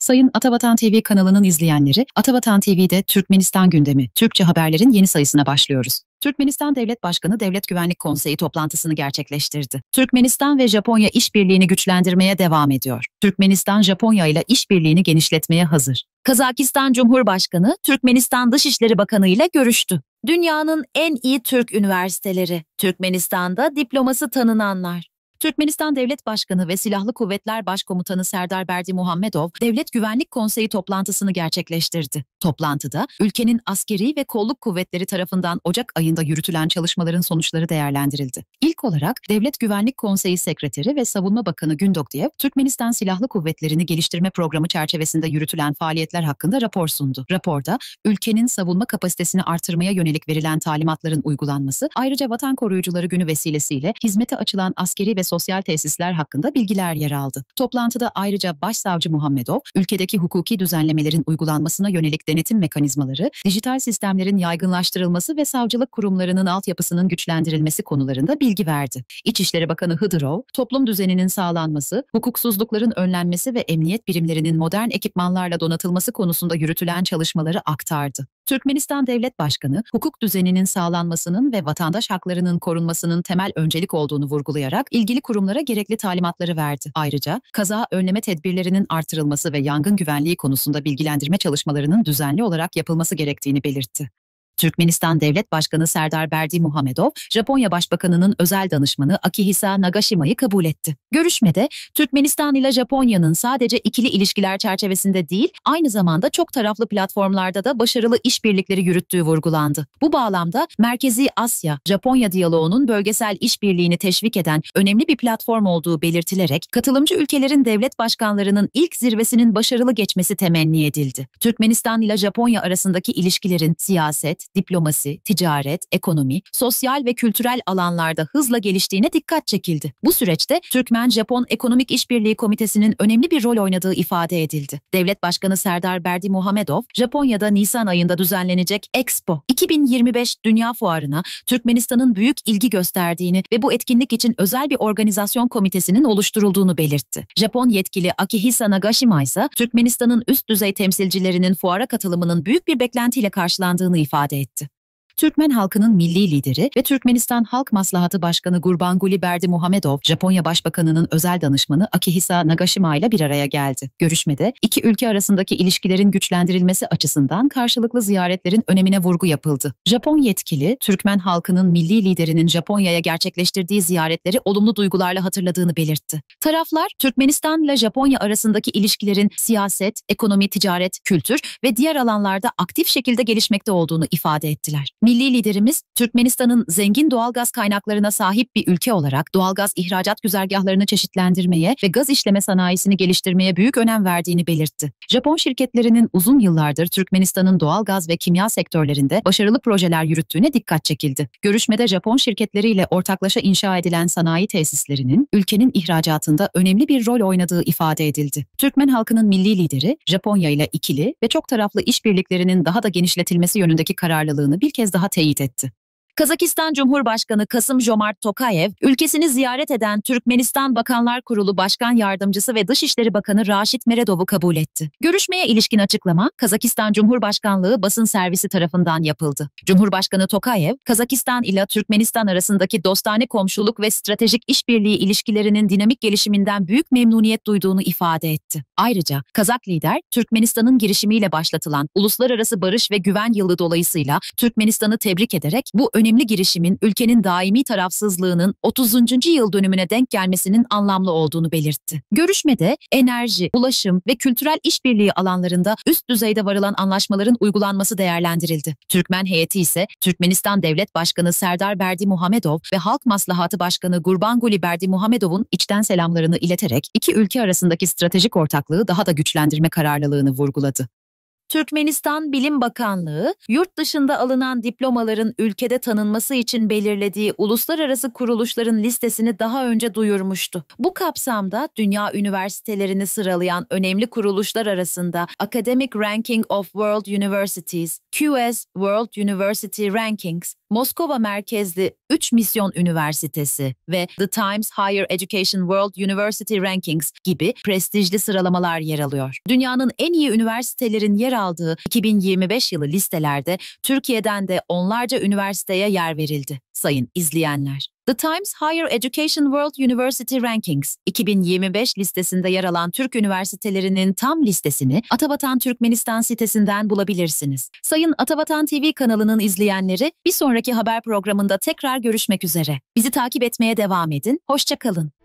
Sayın Atavatan TV kanalının izleyenleri, Atavatan TV'de Türkmenistan gündemi, Türkçe haberlerin yeni sayısına başlıyoruz. Türkmenistan Devlet Başkanı Devlet Güvenlik Konseyi toplantısını gerçekleştirdi. Türkmenistan ve Japonya işbirliğini güçlendirmeye devam ediyor. Türkmenistan, Japonya ile işbirliğini genişletmeye hazır. Kazakistan Cumhurbaşkanı, Türkmenistan Dışişleri Bakanı ile görüştü. Dünyanın en iyi Türk üniversiteleri, Türkmenistan'da diploması tanınanlar. Türkmenistan Devlet Başkanı ve Silahlı Kuvvetler Başkomutanı Serdar Berdimuhamedov, Devlet Güvenlik Konseyi toplantısını gerçekleştirdi. Toplantıda, ülkenin askeri ve kolluk kuvvetleri tarafından Ocak ayında yürütülen çalışmaların sonuçları değerlendirildi. İlk olarak Devlet Güvenlik Konseyi Sekreteri ve Savunma Bakanı Gündokdiyev, Türkmenistan Silahlı Kuvvetleri'ni geliştirme programı çerçevesinde yürütülen faaliyetler hakkında rapor sundu. Raporda, ülkenin savunma kapasitesini artırmaya yönelik verilen talimatların uygulanması, ayrıca Vatan Koruyucuları Günü vesilesiyle hizmete açılan askeri ve sosyal tesisler hakkında bilgiler yer aldı. Toplantıda ayrıca Başsavcı Muhammedov, ülkedeki hukuki düzenlemelerin uygulanmasına yönelik denetim mekanizmaları, dijital sistemlerin yaygınlaştırılması ve savcılık kurumlarının altyapısının güçlendirilmesi konularında bilgi verdi. İçişleri Bakanı Hıdırov, toplum düzeninin sağlanması, hukuksuzlukların önlenmesi ve emniyet birimlerinin modern ekipmanlarla donatılması konusunda yürütülen çalışmaları aktardı. Türkmenistan Devlet Başkanı, hukuk düzeninin sağlanmasının ve vatandaş haklarının korunmasının temel öncelik olduğunu vurgulayarak ilgili kurumlara gerekli talimatları verdi. Ayrıca kaza önleme tedbirlerinin artırılması ve yangın güvenliği konusunda bilgilendirme çalışmalarının düzenli olarak yapılması gerektiğini belirtti. Türkmenistan Devlet Başkanı Serdar Berdimuhamedov, Japonya Başbakanı'nın özel danışmanı Akihisa Nagashima'yı kabul etti. Görüşmede, Türkmenistan ile Japonya'nın sadece ikili ilişkiler çerçevesinde değil, aynı zamanda çok taraflı platformlarda da başarılı işbirlikleri yürüttüğü vurgulandı. Bu bağlamda Merkezi Asya-Japonya diyaloğunun bölgesel işbirliğini teşvik eden önemli bir platform olduğu belirtilerek, katılımcı ülkelerin devlet başkanlarının ilk zirvesinin başarılı geçmesi temenni edildi. Türkmenistan ile Japonya arasındaki ilişkilerin siyaset, diplomasi, ticaret, ekonomi, sosyal ve kültürel alanlarda hızla geliştiğine dikkat çekildi. Bu süreçte Türkmen-Japon Ekonomik İşbirliği Komitesi'nin önemli bir rol oynadığı ifade edildi. Devlet Başkanı Serdar Berdimuhamedov, Japonya'da Nisan ayında düzenlenecek Expo 2025 Dünya Fuarı'na Türkmenistan'ın büyük ilgi gösterdiğini ve bu etkinlik için özel bir organizasyon komitesinin oluşturulduğunu belirtti. Japon yetkili Akihisa Nagashima ise Türkmenistan'ın üst düzey temsilcilerinin fuara katılımının büyük bir beklentiyle karşılandığını ifade etti. Türkmen halkının milli lideri ve Türkmenistan Halk Maslahatı Başkanı Gurbanguly Berdimuhamedov, Japonya Başbakanı'nın özel danışmanı Akihisa Nagashima ile bir araya geldi. Görüşmede iki ülke arasındaki ilişkilerin güçlendirilmesi açısından karşılıklı ziyaretlerin önemine vurgu yapıldı. Japon yetkili, Türkmen halkının milli liderinin Japonya'ya gerçekleştirdiği ziyaretleri olumlu duygularla hatırladığını belirtti. Taraflar, Türkmenistan ile Japonya arasındaki ilişkilerin siyaset, ekonomi, ticaret, kültür ve diğer alanlarda aktif şekilde gelişmekte olduğunu ifade ettiler. Milli liderimiz, Türkmenistan'ın zengin doğalgaz kaynaklarına sahip bir ülke olarak doğalgaz ihracat güzergahlarını çeşitlendirmeye ve gaz işleme sanayisini geliştirmeye büyük önem verdiğini belirtti. Japon şirketlerinin uzun yıllardır Türkmenistan'ın doğalgaz ve kimya sektörlerinde başarılı projeler yürüttüğüne dikkat çekildi. Görüşmede Japon şirketleriyle ortaklaşa inşa edilen sanayi tesislerinin ülkenin ihracatında önemli bir rol oynadığı ifade edildi. Türkmen halkının milli lideri, Japonya ile ikili ve çok taraflı işbirliklerinin daha da genişletilmesi yönündeki kararlılığını bir kez daha teyit etti. Kazakistan Cumhurbaşkanı Kasım-Jomart Tokayev, ülkesini ziyaret eden Türkmenistan Bakanlar Kurulu Başkan Yardımcısı ve Dışişleri Bakanı Raşit Meredov'u kabul etti. Görüşmeye ilişkin açıklama, Kazakistan Cumhurbaşkanlığı basın servisi tarafından yapıldı. Cumhurbaşkanı Tokayev, Kazakistan ile Türkmenistan arasındaki dostane komşuluk ve stratejik işbirliği ilişkilerinin dinamik gelişiminden büyük memnuniyet duyduğunu ifade etti. Ayrıca Kazak lider, Türkmenistan'ın girişimiyle başlatılan Uluslararası Barış ve Güven Yılı dolayısıyla Türkmenistan'ı tebrik ederek bu önemli girişimin ülkenin daimi tarafsızlığının 30. yıl dönümüne denk gelmesinin anlamlı olduğunu belirtti. Görüşmede enerji, ulaşım ve kültürel işbirliği alanlarında üst düzeyde varılan anlaşmaların uygulanması değerlendirildi. Türkmen heyeti ise Türkmenistan Devlet Başkanı Serdar Berdimuhamedov ve Halk Maslahatı Başkanı Gurbanguly Berdimuhamedov'un içten selamlarını ileterek iki ülke arasındaki stratejik ortaklığı daha da güçlendirme kararlılığını vurguladı. Türkmenistan Bilim Bakanlığı, yurt dışında alınan diplomaların ülkede tanınması için belirlediği uluslararası kuruluşların listesini daha önce duyurmuştu. Bu kapsamda dünya üniversitelerini sıralayan önemli kuruluşlar arasında Academic Ranking of World Universities, QS World University Rankings, Moskova merkezli 3 misyon üniversitesi ve The Times Higher Education World University Rankings gibi prestijli sıralamalar yer alıyor. Dünyanın en iyi üniversitelerin yer aldığı 2025 yılı listelerde Türkiye'den de onlarca üniversiteye yer verildi. Sayın izleyenler. The Times Higher Education World University Rankings 2025 listesinde yer alan Türk üniversitelerinin tam listesini Atabatan Türkmenistan sitesinden bulabilirsiniz. Sayın Atabatan TV kanalının izleyenleri, bir sonraki haber programında tekrar görüşmek üzere. Bizi takip etmeye devam edin. Hoşça kalın.